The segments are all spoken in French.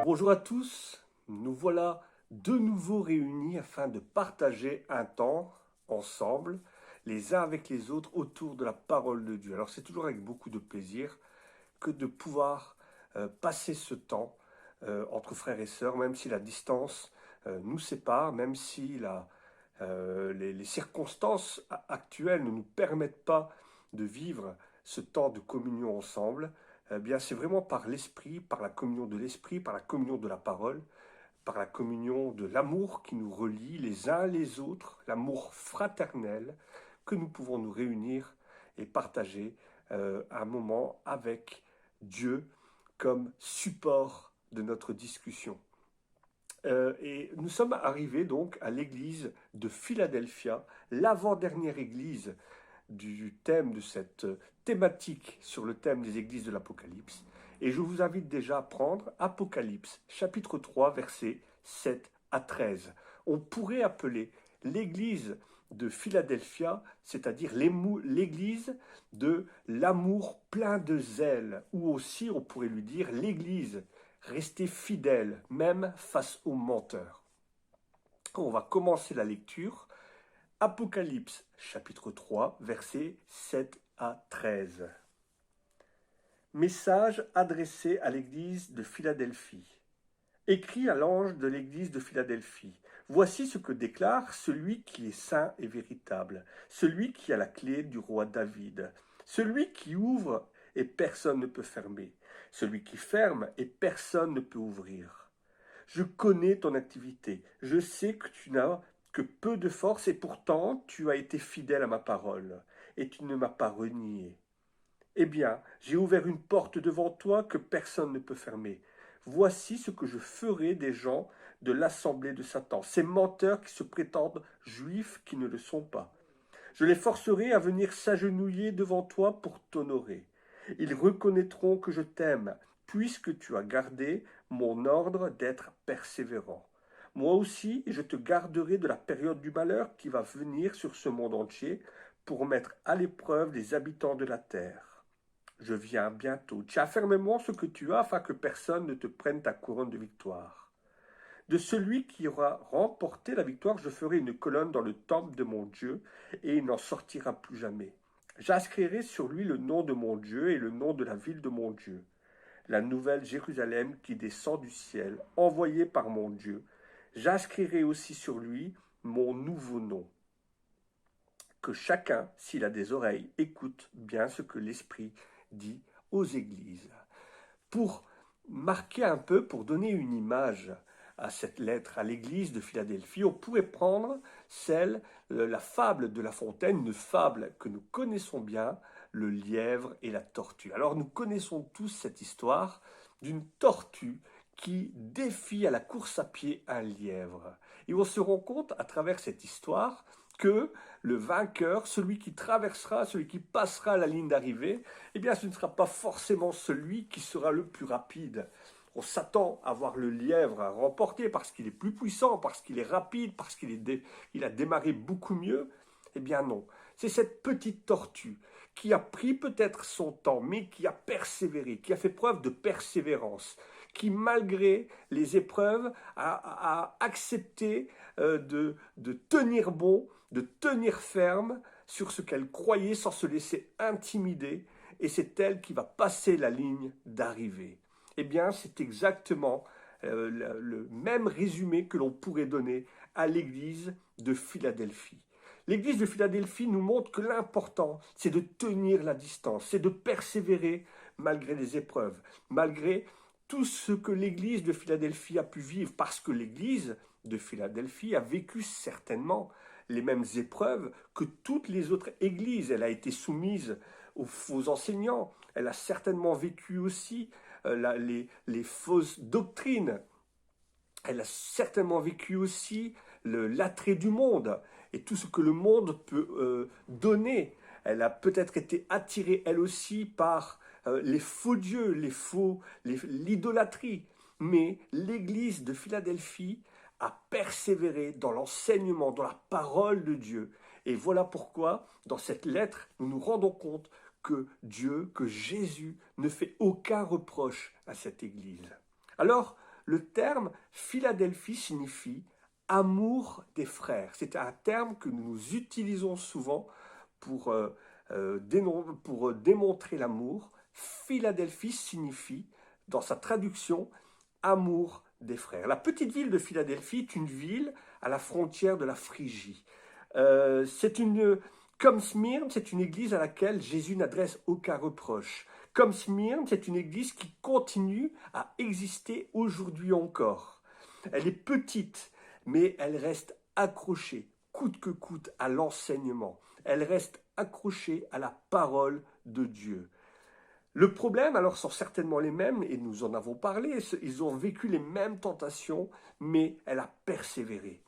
Bonjour à tous, nous voilà de nouveau réunis afin de partager un temps ensemble, les uns avec les autres, autour de la parole de Dieu. Alors c'est toujours avec beaucoup de plaisir que de pouvoir passer ce temps entre frères et sœurs, même si la distance nous sépare, même si les circonstances actuelles ne nous permettent pas de vivre ce temps de communion ensemble. Eh bien, c'est vraiment par l'Esprit, par la communion de l'Esprit, par la communion de la parole, par la communion de l'amour qui nous relie les uns les autres, l'amour fraternel, que nous pouvons nous réunir et partager un moment avec Dieu comme support de notre discussion. Et nous sommes arrivés donc à l'église de Philadelphia, l'avant-dernière église du thème de cette thématique sur le thème des églises de l'Apocalypse. Et je vous invite déjà à prendre Apocalypse, chapitre 3, versets 7 à 13. On pourrait appeler l'église de Philadelphia, c'est-à-dire l'église de l'amour plein de zèle, ou aussi on pourrait lui dire l'église restée fidèle, même face aux menteurs. On va commencer la lecture. Apocalypse, chapitre 3, versets 7 à 13. Message adressé à l'église de Philadelphie. Écrit à l'ange de l'église de Philadelphie. Voici ce que déclare celui qui est saint et véritable, celui qui a la clé du roi David, celui qui ouvre et personne ne peut fermer, celui qui ferme et personne ne peut ouvrir. Je connais ton activité, je sais que tu n'as que peu de force et pourtant tu as été fidèle à ma parole et tu ne m'as pas renié. Eh bien, j'ai ouvert une porte devant toi que personne ne peut fermer. Voici ce que je ferai des gens de l'assemblée de Satan, ces menteurs qui se prétendent juifs qui ne le sont pas. Je les forcerai à venir s'agenouiller devant toi pour t'honorer. Ils reconnaîtront que je t'aime, puisque tu as gardé mon ordre d'être persévérant. Moi aussi, je te garderai de la période du malheur qui va venir sur ce monde entier pour mettre à l'épreuve les habitants de la terre. Je viens bientôt. Tiens fermement ce que tu as afin que personne ne te prenne ta couronne de victoire. De celui qui aura remporté la victoire, je ferai une colonne dans le temple de mon Dieu, et il n'en sortira plus jamais. J'inscrirai sur lui le nom de mon Dieu et le nom de la ville de mon Dieu, la nouvelle Jérusalem qui descend du ciel, envoyée par mon Dieu. J'inscrirai aussi sur lui mon nouveau nom. Que chacun, s'il a des oreilles, écoute bien ce que l'Esprit dit aux églises. Pour marquer un peu, pour donner une image à cette lettre à l'église de Philadelphie, on pourrait prendre la fable de La Fontaine, une fable que nous connaissons bien, le lièvre et la tortue. Alors nous connaissons tous cette histoire d'une tortue qui défie à la course à pied un lièvre. Et on se rend compte à travers cette histoire que le vainqueur, celui qui traversera, celui qui passera la ligne d'arrivée, eh bien ce ne sera pas forcément celui qui sera le plus rapide. On s'attend à voir le lièvre remporter parce qu'il est plus puissant, parce qu'il est rapide, parce qu'il a démarré beaucoup mieux. Eh bien non, c'est cette petite tortue qui a pris peut-être son temps, mais qui a persévéré, qui a fait preuve de persévérance, qui malgré les épreuves a accepté de tenir bon, de tenir ferme sur ce qu'elle croyait sans se laisser intimider, et c'est elle qui va passer la ligne d'arrivée. Eh bien, c'est exactement le même résumé que l'on pourrait donner à l'église de Philadelphie. L'église de Philadelphie nous montre que l'important, c'est de tenir la distance, c'est de persévérer malgré les épreuves, malgré tout ce que l'église de Philadelphie a pu vivre, parce que l'église de Philadelphie a vécu certainement les mêmes épreuves que toutes les autres églises. Elle a été soumise aux faux enseignants, elle a certainement vécu aussi les fausses doctrines, elle a certainement vécu aussi l'attrait du monde et tout ce que le monde peut donner. Elle a peut-être été attirée elle aussi par les faux dieux, l'idolâtrie. Mais l'église de Philadelphie a persévéré dans l'enseignement, dans la parole de Dieu. Et voilà pourquoi, dans cette lettre, nous nous rendons compte que Dieu, que Jésus ne fait aucun reproche à cette église. Alors, Le terme Philadelphie signifie amour des frères. C'est un terme que nous utilisons souvent pour, pour démontrer l'amour. Philadelphie signifie, dans sa traduction, amour des frères. La petite ville de Philadelphie est une ville à la frontière de la Phrygie. Comme Smyrne, c'est une église à laquelle Jésus n'adresse aucun reproche. Comme Smyrne, c'est une église qui continue à exister aujourd'hui encore. Elle est petite, mais elle reste accrochée, coûte que coûte, à l'enseignement. Elle reste accrochée à la parole de Dieu. Le problème, alors, sont certainement les mêmes, et nous en avons parlé, ils ont vécu les mêmes tentations, mais elle a persévéré.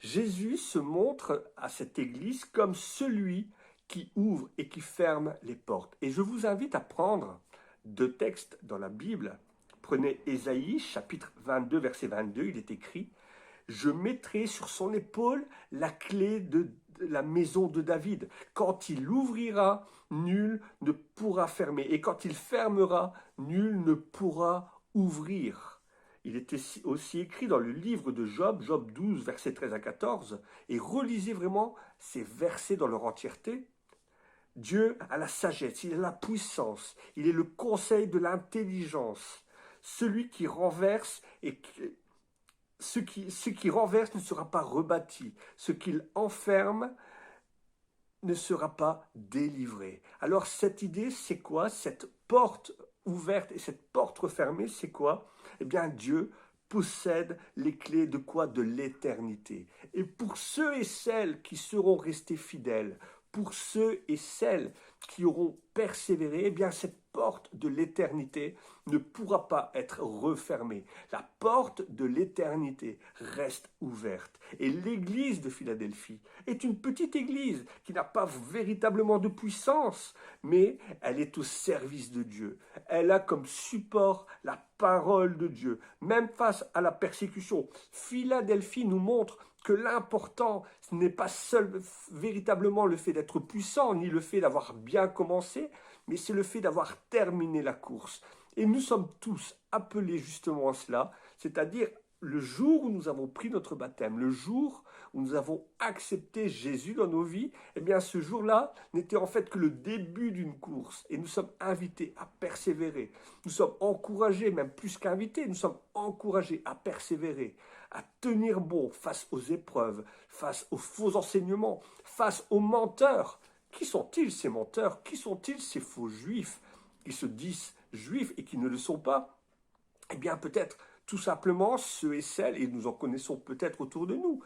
Jésus se montre à cette église comme celui qui ouvre et qui ferme les portes. Et je vous invite à prendre 2 textes dans la Bible. Prenez Ésaïe, chapitre 22, verset 22, il est écrit « Je mettrai sur son épaule la clé de la maison de David. Quand il ouvrira, nul ne pourra fermer. Et quand il fermera, nul ne pourra ouvrir. » Il est aussi écrit dans le livre de Job, Job 12, versets 13 à 14, et relisez vraiment ces versets dans leur entièreté. Dieu a la sagesse, il a la puissance, il est le conseil de l'intelligence. Celui qui renverse et ce qui renverse ne sera pas rebâti. Ce qu'il enferme ne sera pas délivré. Alors cette idée, c'est quoi? Cette porte ouverte et cette porte refermée, c'est quoi? Eh bien, Dieu possède les clés de quoi? De l'éternité. Et pour ceux et celles qui seront restés fidèles, pour ceux et celles qui auront persévéré, eh bien, cette porte de l'éternité ne pourra pas être refermée. La porte de l'éternité reste ouverte. Et l'église de Philadelphie est une petite église qui n'a pas véritablement de puissance, mais elle est au service de Dieu. Elle a comme support la parole de Dieu, même face à la persécution. Philadelphie nous montre que l'important, ce n'est pas véritablement le fait d'être puissant, ni le fait d'avoir bien commencé, mais c'est le fait d'avoir terminé la course. Et nous sommes tous appelés justement à cela, c'est-à-dire le jour où nous avons pris notre baptême, le jour où nous avons accepté Jésus dans nos vies, eh bien ce jour-là n'était en fait que le début d'une course. Et nous sommes invités à persévérer. Nous sommes encouragés, même plus qu'invités, nous sommes encouragés à persévérer, à tenir bon face aux épreuves, face aux faux enseignements, face aux menteurs. Qui sont-ils ces menteurs? Qui sont-ils ces faux juifs qui se disent juifs et qui ne le sont pas? Eh bien peut-être tout simplement ceux et celles, et nous en connaissons peut-être autour de nous.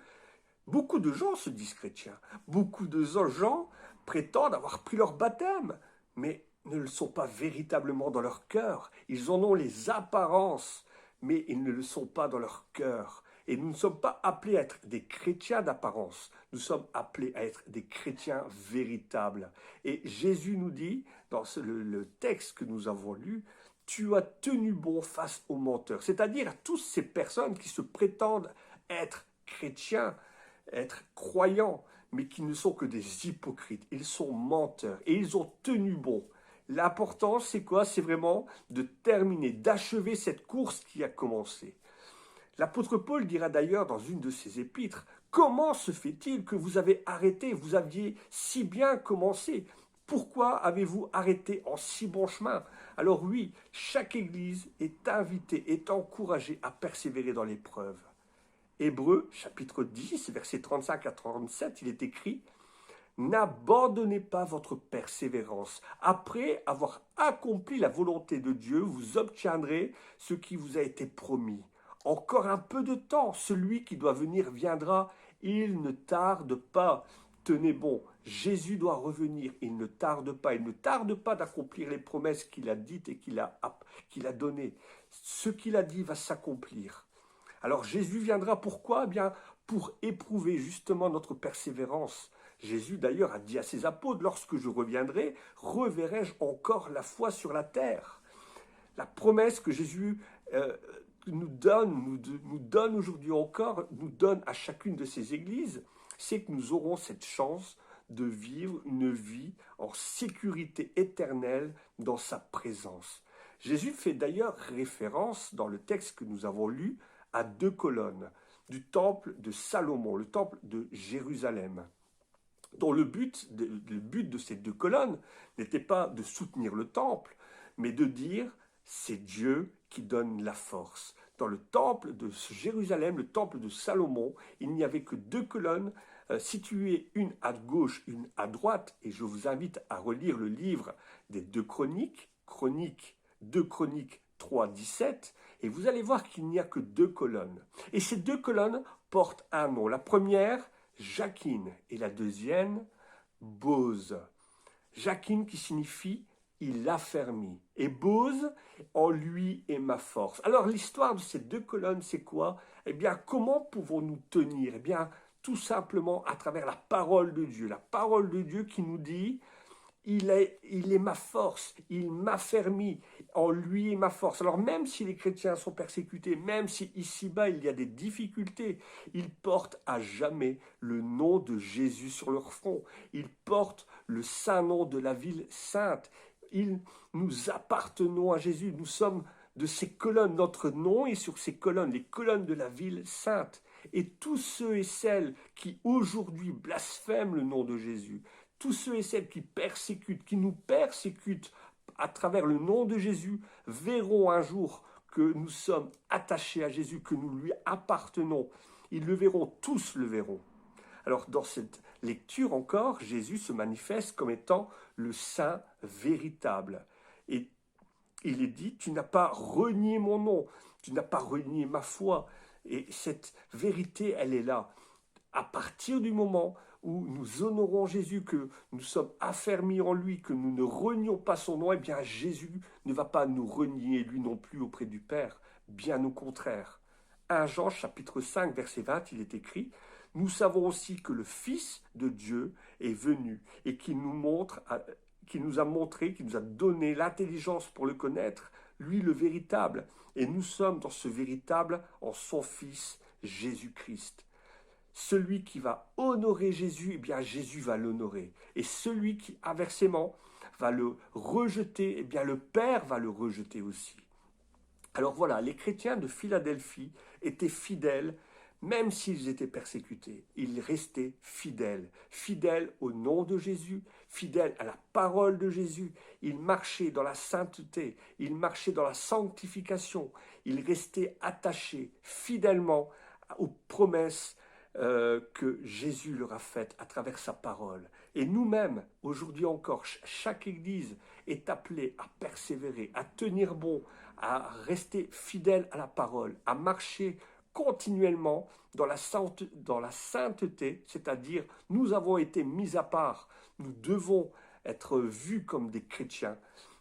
Beaucoup de gens se disent chrétiens, beaucoup de gens prétendent avoir pris leur baptême, mais ne le sont pas véritablement dans leur cœur. Ils en ont les apparences, mais ils ne le sont pas dans leur cœur. Et nous ne sommes pas appelés à être des chrétiens d'apparence, nous sommes appelés à être des chrétiens véritables. Et Jésus nous dit, dans le texte que nous avons lu, « Tu as tenu bon face aux menteurs », c'est-à-dire à toutes ces personnes qui se prétendent être chrétiens, être croyants, mais qui ne sont que des hypocrites. Ils sont menteurs et ils ont tenu bon. L'important, c'est quoi? C'est vraiment de terminer, d'achever cette course qui a commencé. L'apôtre Paul dira d'ailleurs dans une de ses épîtres, « Comment se fait-il que vous avez arrêté? Vous aviez si bien commencé. Pourquoi avez-vous arrêté en si bon chemin ?» Alors oui, chaque église est invitée, est encouragée à persévérer dans l'épreuve. Hébreux, chapitre 10, versets 35 à 37, il est écrit « N'abandonnez pas votre persévérance. Après avoir accompli la volonté de Dieu, vous obtiendrez ce qui vous a été promis. Encore un peu de temps, celui qui doit venir viendra. Il ne tarde pas. Tenez bon, Jésus doit revenir. Il ne tarde pas. Il ne tarde pas d'accomplir les promesses qu'il a dites et qu'il a données. Ce qu'il a dit va s'accomplir. Alors Jésus viendra pourquoi? Eh bien, pour éprouver justement notre persévérance. Jésus d'ailleurs a dit à ses apôtres, lorsque je reviendrai, reverrai-je encore la foi sur la terre? La promesse que Jésus nous donne aujourd'hui encore, nous donne à chacune de ces églises, c'est que nous aurons cette chance de vivre une vie en sécurité éternelle dans sa présence. Jésus fait d'ailleurs référence dans le texte que nous avons lu à 2 colonnes du temple de Salomon, le temple de Jérusalem, dont le but de ces 2 colonnes n'était pas de soutenir le temple, mais de dire c'est Dieu qui donne la force. Dans le temple de Jérusalem, le temple de Salomon, il n'y avait que 2 colonnes situées, une à gauche, une à droite, et je vous invite à relire le livre des 2 Chroniques, 2 Chroniques 3, 17, et vous allez voir qu'il n'y a que 2 colonnes. Et ces 2 colonnes portent un nom. La première, Jachin, et la deuxième, Bose. Jachin qui signifie il affermit. Et Bose, en lui est ma force. Alors l'histoire de ces 2 colonnes, c'est quoi? Eh bien, comment pouvons-nous tenir? Eh bien, tout simplement à travers la parole de Dieu. La parole de Dieu qui nous dit il est ma force, il m'affermit, en lui est ma force. Alors même si les chrétiens sont persécutés, même si ici-bas il y a des difficultés, ils portent à jamais le nom de Jésus sur leur front. Ils portent le saint nom de la ville sainte. Nous appartenons à Jésus, nous sommes de ces colonnes, notre nom est sur ces colonnes, les colonnes de la ville sainte. Et tous ceux et celles qui aujourd'hui blasphèment le nom de Jésus, tous ceux et celles qui persécutent, qui nous persécutent à travers le nom de Jésus, verront un jour que nous sommes attachés à Jésus, que nous lui appartenons. Ils le verront, tous le verront. Alors dans cette lecture encore, Jésus se manifeste comme étant le Saint véritable. Et il est dit, tu n'as pas renié mon nom, tu n'as pas renié ma foi. Et cette vérité, elle est là. À partir du moment où nous honorons Jésus, que nous sommes affermis en lui, que nous ne renions pas son nom, eh bien Jésus ne va pas nous renier lui non plus auprès du Père, bien au contraire. 1 Jean chapitre 5 verset 20, il est écrit « Nous savons aussi que le Fils de Dieu est venu et qu'il nous a montré, qu'il nous a donné l'intelligence pour le connaître, lui le véritable. Et nous sommes dans ce véritable en son Fils Jésus-Christ. » Celui qui va honorer Jésus, eh bien Jésus va l'honorer. Et celui qui, inversement, va le rejeter, eh bien le Père va le rejeter aussi. Alors voilà, les chrétiens de Philadelphie étaient fidèles, même s'ils étaient persécutés. Ils restaient fidèles, fidèles au nom de Jésus, fidèles à la parole de Jésus. Ils marchaient dans la sainteté, ils marchaient dans la sanctification. Ils restaient attachés fidèlement aux promesses que Jésus leur a faites à travers sa parole. Et nous-mêmes, aujourd'hui encore, chaque Église est appelée à persévérer, à tenir bon, à rester fidèle à la parole, à marcher continuellement dans la sainteté, c'est-à-dire nous avons été mis à part, nous devons être vus comme des chrétiens,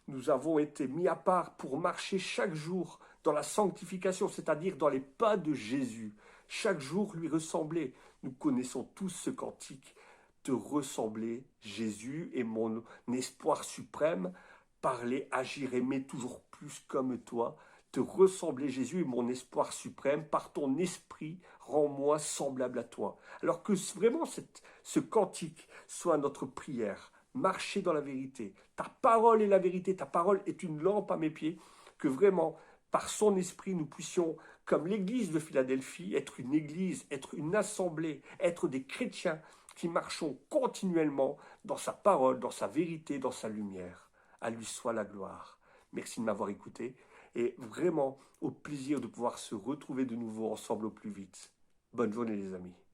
nous avons été mis à part pour marcher chaque jour dans la sanctification, c'est-à-dire dans les pas de Jésus, chaque jour lui ressembler. Nous connaissons tous ce cantique, te ressembler, Jésus est mon espoir suprême, parler, agir, aimer toujours plus comme toi, te ressembler, Jésus est mon espoir suprême, par ton esprit, rends-moi semblable à toi. Alors que vraiment ce cantique soit notre prière, marcher dans la vérité. Ta parole est la vérité, ta parole est une lampe à mes pieds, que vraiment, par son esprit, nous puissions, comme l'église de Philadelphie, être une église, être une assemblée, être des chrétiens qui marchons continuellement dans sa parole, dans sa vérité, dans sa lumière. À lui soit la gloire. Merci de m'avoir écouté et vraiment au plaisir de pouvoir se retrouver de nouveau ensemble au plus vite. Bonne journée les amis.